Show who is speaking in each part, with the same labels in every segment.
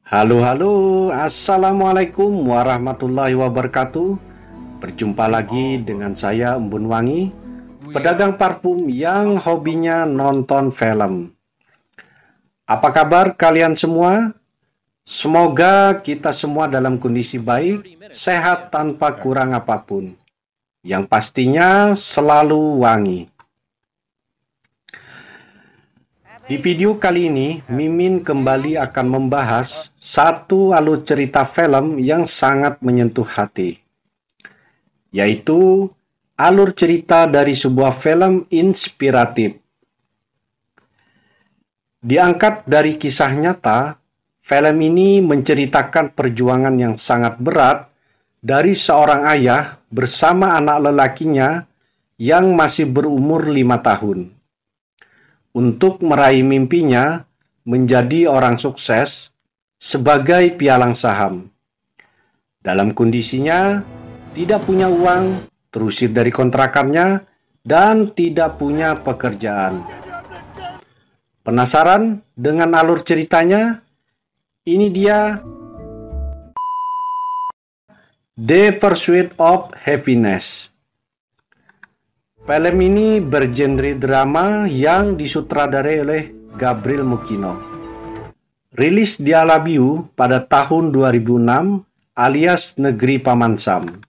Speaker 1: Halo, assalamualaikum warahmatullahi wabarakatuh. Berjumpa lagi dengan saya Embun Wangi, pedagang parfum yang hobinya nonton film. Apa kabar kalian semua? Semoga kita semua dalam kondisi baik, sehat tanpa kurang apapun. Yang pastinya selalu wangi. Di video kali ini, Mimin kembali akan membahas satu alur cerita film yang sangat menyentuh hati, yaitu alur cerita dari sebuah film inspiratif. Diangkat dari kisah nyata, film ini menceritakan perjuangan yang sangat berat dari seorang ayah bersama anak lelakinya yang masih berumur 5 tahun. Untuk meraih mimpinya menjadi orang sukses sebagai pialang saham. Dalam kondisinya tidak punya uang, terusir dari kontrakannya, dan tidak punya pekerjaan. Penasaran dengan alur ceritanya? Ini dia The Pursuit of Happiness. Film ini bergenre drama yang disutradarai oleh Gabriel Mukino. Rilis di Alabiu pada tahun 2006 alias Negeri Paman Sam.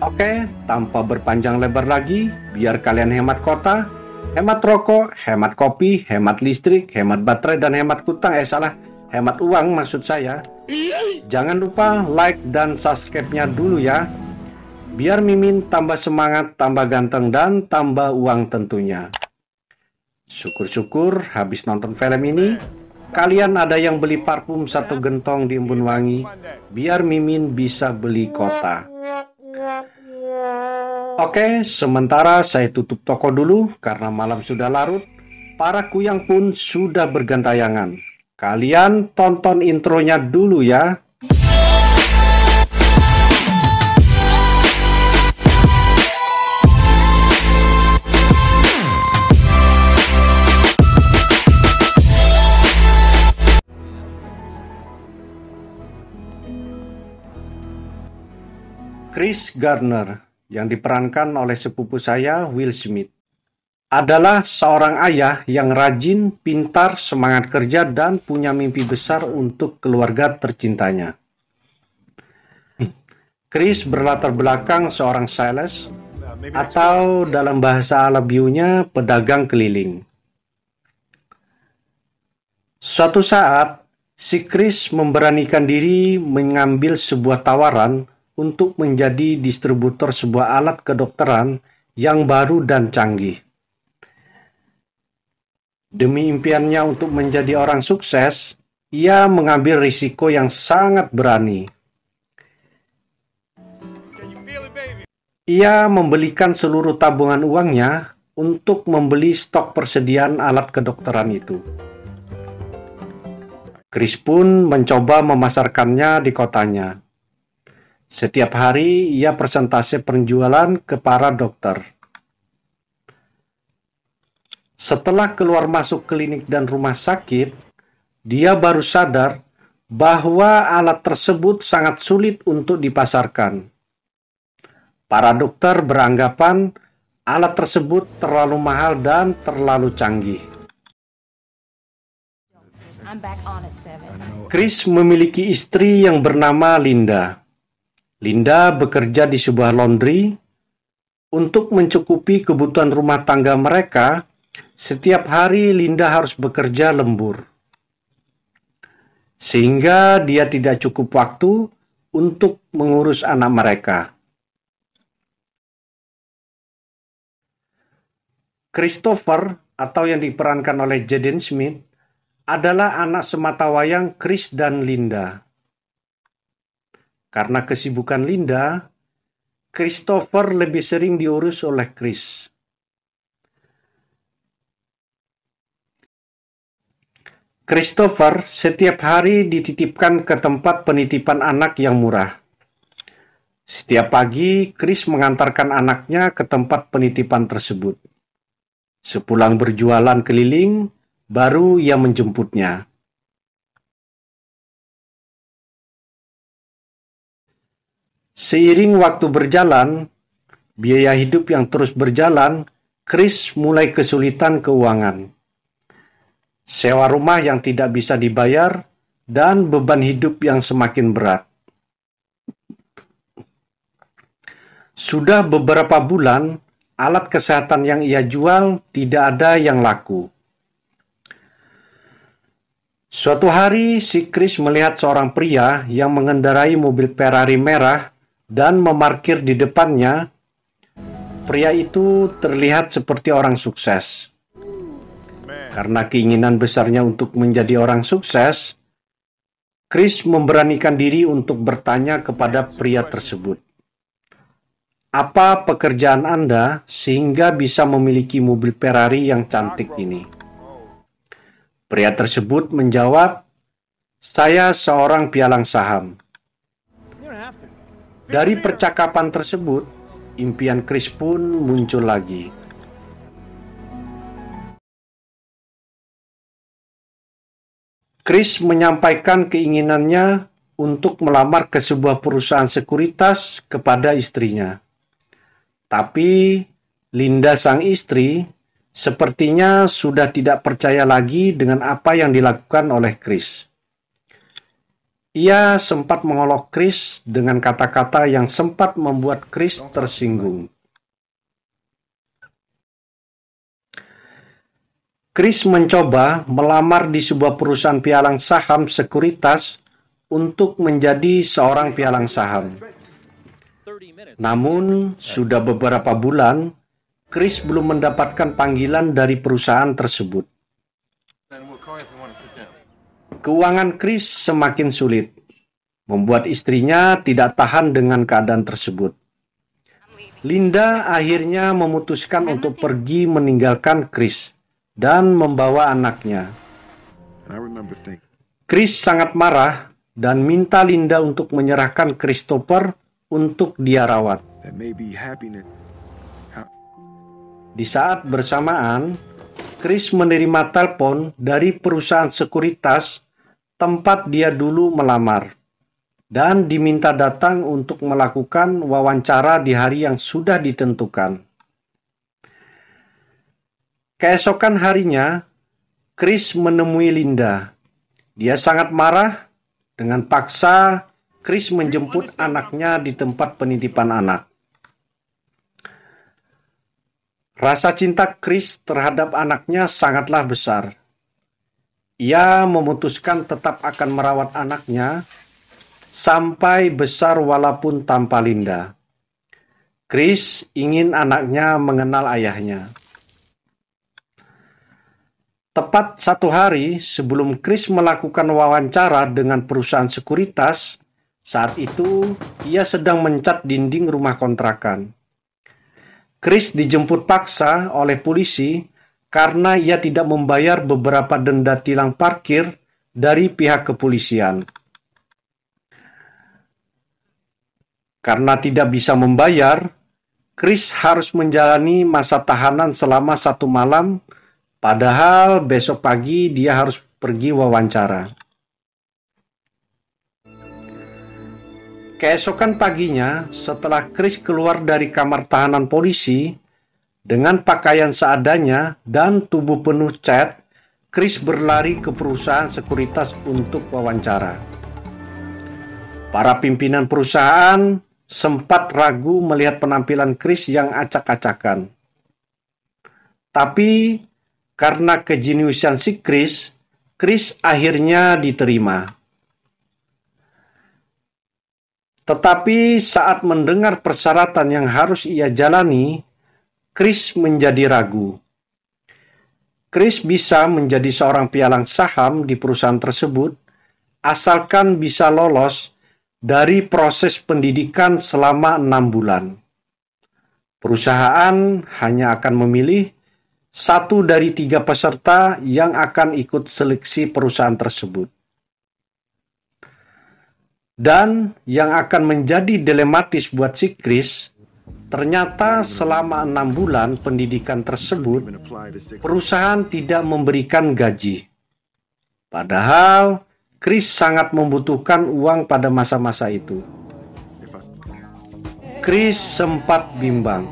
Speaker 1: Oke, tanpa berpanjang lebar lagi, biar kalian hemat kota, hemat rokok, hemat kopi, hemat listrik, hemat baterai, dan hemat hemat uang maksud saya. Jangan lupa like dan subscribe-nya dulu ya. Biar Mimin tambah semangat, tambah ganteng, dan tambah uang tentunya. Syukur-syukur habis nonton film ini, kalian ada yang beli parfum 1 gentong di Embun Wangi, biar Mimin bisa beli kota. Oke, sementara saya tutup toko dulu karena malam sudah larut. Para kuyang pun sudah bergantayangan. Kalian tonton intronya dulu ya. Chris Gardner yang diperankan oleh sepupu saya, Will Smith, adalah seorang ayah yang rajin, pintar, semangat kerja, dan punya mimpi besar untuk keluarga tercintanya. Chris berlatar belakang seorang sales, atau dalam bahasa Alabiunya pedagang keliling. Suatu saat, si Chris memberanikan diri mengambil sebuah tawaran untuk menjadi distributor sebuah alat kedokteran yang baru dan canggih. Demi impiannya untuk menjadi orang sukses, ia mengambil risiko yang sangat berani. Ia membelikan seluruh tabungan uangnya untuk membeli stok persediaan alat kedokteran itu. Chris pun mencoba memasarkannya di kotanya. Setiap hari ia persentase penjualan ke para dokter. Setelah keluar masuk klinik dan rumah sakit, dia baru sadar bahwa alat tersebut sangat sulit untuk dipasarkan. Para dokter beranggapan alat tersebut terlalu mahal dan terlalu canggih. Chris memiliki istri yang bernama Linda. Linda bekerja di sebuah laundry. Untuk mencukupi kebutuhan rumah tangga mereka, setiap hari Linda harus bekerja lembur, sehingga dia tidak cukup waktu untuk mengurus anak mereka. Christopher, atau yang diperankan oleh Jaden Smith, adalah anak sematawayang Chris dan Linda. Karena kesibukan Linda, Christopher lebih sering diurus oleh Chris. Christopher setiap hari dititipkan ke tempat penitipan anak yang murah. Setiap pagi, Chris mengantarkan anaknya ke tempat penitipan tersebut. Sepulang berjualan keliling, baru ia menjemputnya. Seiring waktu berjalan, biaya hidup yang terus berjalan, Chris mulai kesulitan keuangan. Sewa rumah yang tidak bisa dibayar, dan beban hidup yang semakin berat. Sudah beberapa bulan, alat kesehatan yang ia jual tidak ada yang laku. Suatu hari, si Chris melihat seorang pria yang mengendarai mobil Ferrari merah dan memarkir di depannya. Pria itu terlihat seperti orang sukses. Karena keinginan besarnya untuk menjadi orang sukses, Chris memberanikan diri untuk bertanya kepada pria tersebut, "Apa pekerjaan Anda sehingga bisa memiliki mobil Ferrari yang cantik ini?" Pria tersebut menjawab, "Saya seorang pialang saham." Dari percakapan tersebut, impian Chris pun muncul lagi. Chris menyampaikan keinginannya untuk melamar ke sebuah perusahaan sekuritas kepada istrinya. Tapi Linda sang istri sepertinya sudah tidak percaya lagi dengan apa yang dilakukan oleh Chris. Ia sempat mengolok Chris dengan kata-kata yang sempat membuat Chris tersinggung. Chris mencoba melamar di sebuah perusahaan pialang saham sekuritas untuk menjadi seorang pialang saham. Namun, sudah beberapa bulan, Chris belum mendapatkan panggilan dari perusahaan tersebut. Keuangan Chris semakin sulit, membuat istrinya tidak tahan dengan keadaan tersebut. Linda akhirnya memutuskan untuk pergi meninggalkan Chris dan membawa anaknya. Chris sangat marah dan minta Linda untuk menyerahkan Christopher untuk dia rawat. Di saat bersamaan, Chris menerima telepon dari perusahaan sekuritas tempat dia dulu melamar dan diminta datang untuk melakukan wawancara di hari yang sudah ditentukan. Keesokan harinya, Chris menemui Linda. Dia sangat marah. Dengan paksa, Chris menjemput anaknya di tempat penitipan anak. Rasa cinta Chris terhadap anaknya sangatlah besar. Ia memutuskan tetap akan merawat anaknya sampai besar walaupun tanpa Linda. Chris ingin anaknya mengenal ayahnya. Tepat 1 hari sebelum Chris melakukan wawancara dengan perusahaan sekuritas, saat itu ia sedang mencat dinding rumah kontrakan. Chris dijemput paksa oleh polisi karena ia tidak membayar beberapa denda tilang parkir dari pihak kepolisian. Karena tidak bisa membayar, Chris harus menjalani masa tahanan selama 1 malam, padahal besok pagi dia harus pergi wawancara. Keesokan paginya, setelah Chris keluar dari kamar tahanan polisi, dengan pakaian seadanya dan tubuh penuh cat, Chris berlari ke perusahaan sekuritas untuk wawancara. Para pimpinan perusahaan sempat ragu melihat penampilan Chris yang acak-acakan. Tapi karena kejeniusan si Chris akhirnya diterima. Tetapi saat mendengar persyaratan yang harus ia jalani, Chris menjadi ragu. Chris bisa menjadi seorang pialang saham di perusahaan tersebut asalkan bisa lolos dari proses pendidikan selama 6 bulan. Perusahaan hanya akan memilih 1 dari 3 peserta yang akan ikut seleksi perusahaan tersebut. Dan yang akan menjadi dilematis buat si Chris, Ternyata selama 6 bulan pendidikan tersebut, perusahaan tidak memberikan gaji. Padahal Chris sangat membutuhkan uang pada masa-masa itu. Chris sempat bimbang.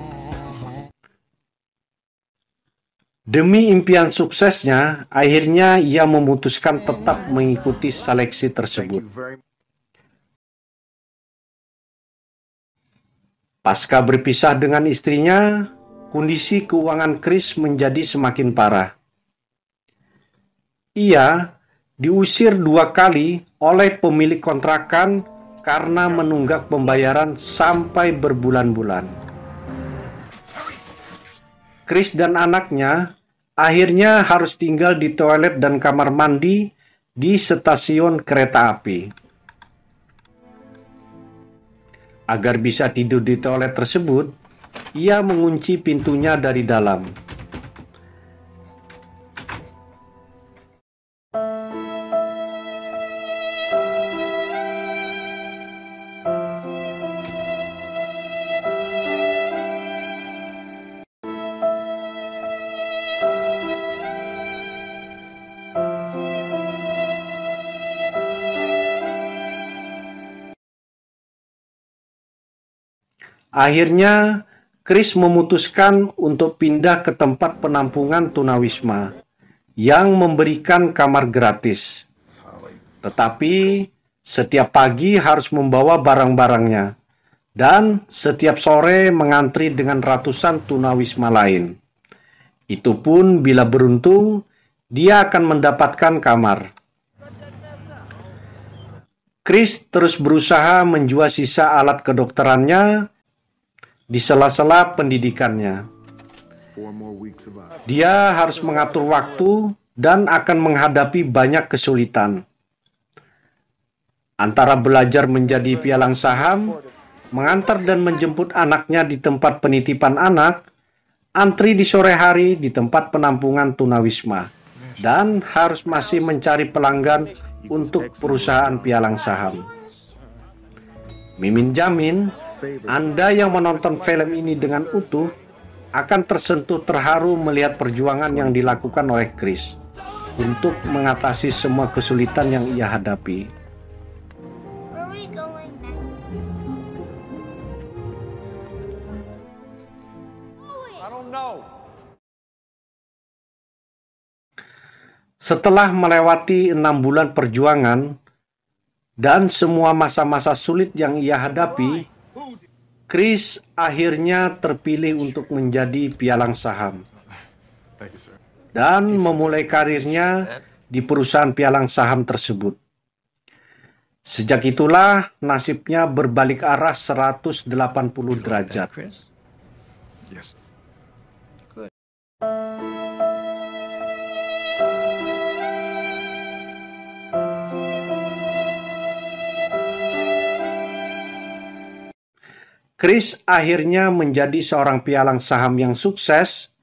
Speaker 1: Demi impian suksesnya, akhirnya ia memutuskan tetap mengikuti seleksi tersebut. Pasca berpisah dengan istrinya, kondisi keuangan Chris menjadi semakin parah. Ia diusir 2 kali oleh pemilik kontrakan karena menunggak pembayaran sampai berbulan-bulan. Chris dan anaknya akhirnya harus tinggal di toilet dan kamar mandi di stasiun kereta api. Agar bisa tidur di toilet tersebut, ia mengunci pintunya dari dalam. Akhirnya, Chris memutuskan untuk pindah ke tempat penampungan tunawisma yang memberikan kamar gratis. Tetapi, setiap pagi harus membawa barang-barangnya dan setiap sore mengantri dengan ratusan tunawisma lain. Itu pun bila beruntung, dia akan mendapatkan kamar. Chris terus berusaha menjual sisa alat kedokterannya di sela-sela pendidikannya. Dia harus mengatur waktu dan akan menghadapi banyak kesulitan. Antara belajar menjadi pialang saham, mengantar dan menjemput anaknya di tempat penitipan anak, antri di sore hari di tempat penampungan tunawisma, dan harus masih mencari pelanggan untuk perusahaan pialang saham. Mimin jamin, Anda yang menonton film ini dengan utuh akan tersentuh terharu melihat perjuangan yang dilakukan oleh Chris untuk mengatasi semua kesulitan yang ia hadapi. Setelah melewati 6 bulan perjuangan dan semua masa-masa sulit yang ia hadapi, Chris akhirnya terpilih untuk menjadi pialang saham dan memulai karirnya di perusahaan pialang saham tersebut. Sejak itulah nasibnya berbalik arah 180 derajat. Chris akhirnya menjadi seorang pialang saham yang sukses,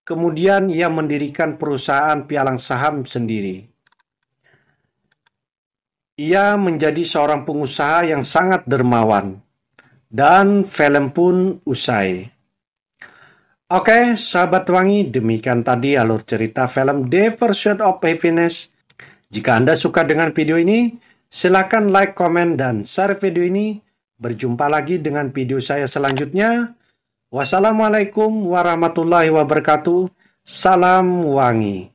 Speaker 1: kemudian ia mendirikan perusahaan pialang saham sendiri. Ia menjadi seorang pengusaha yang sangat dermawan, dan film pun usai. Oke, sahabat wangi, demikian tadi alur cerita film The Pursuit of Happiness. Jika Anda suka dengan video ini, silakan like, komen, dan share video ini. Berjumpa lagi dengan video saya selanjutnya. Wassalamualaikum warahmatullahi wabarakatuh. Salam wangi.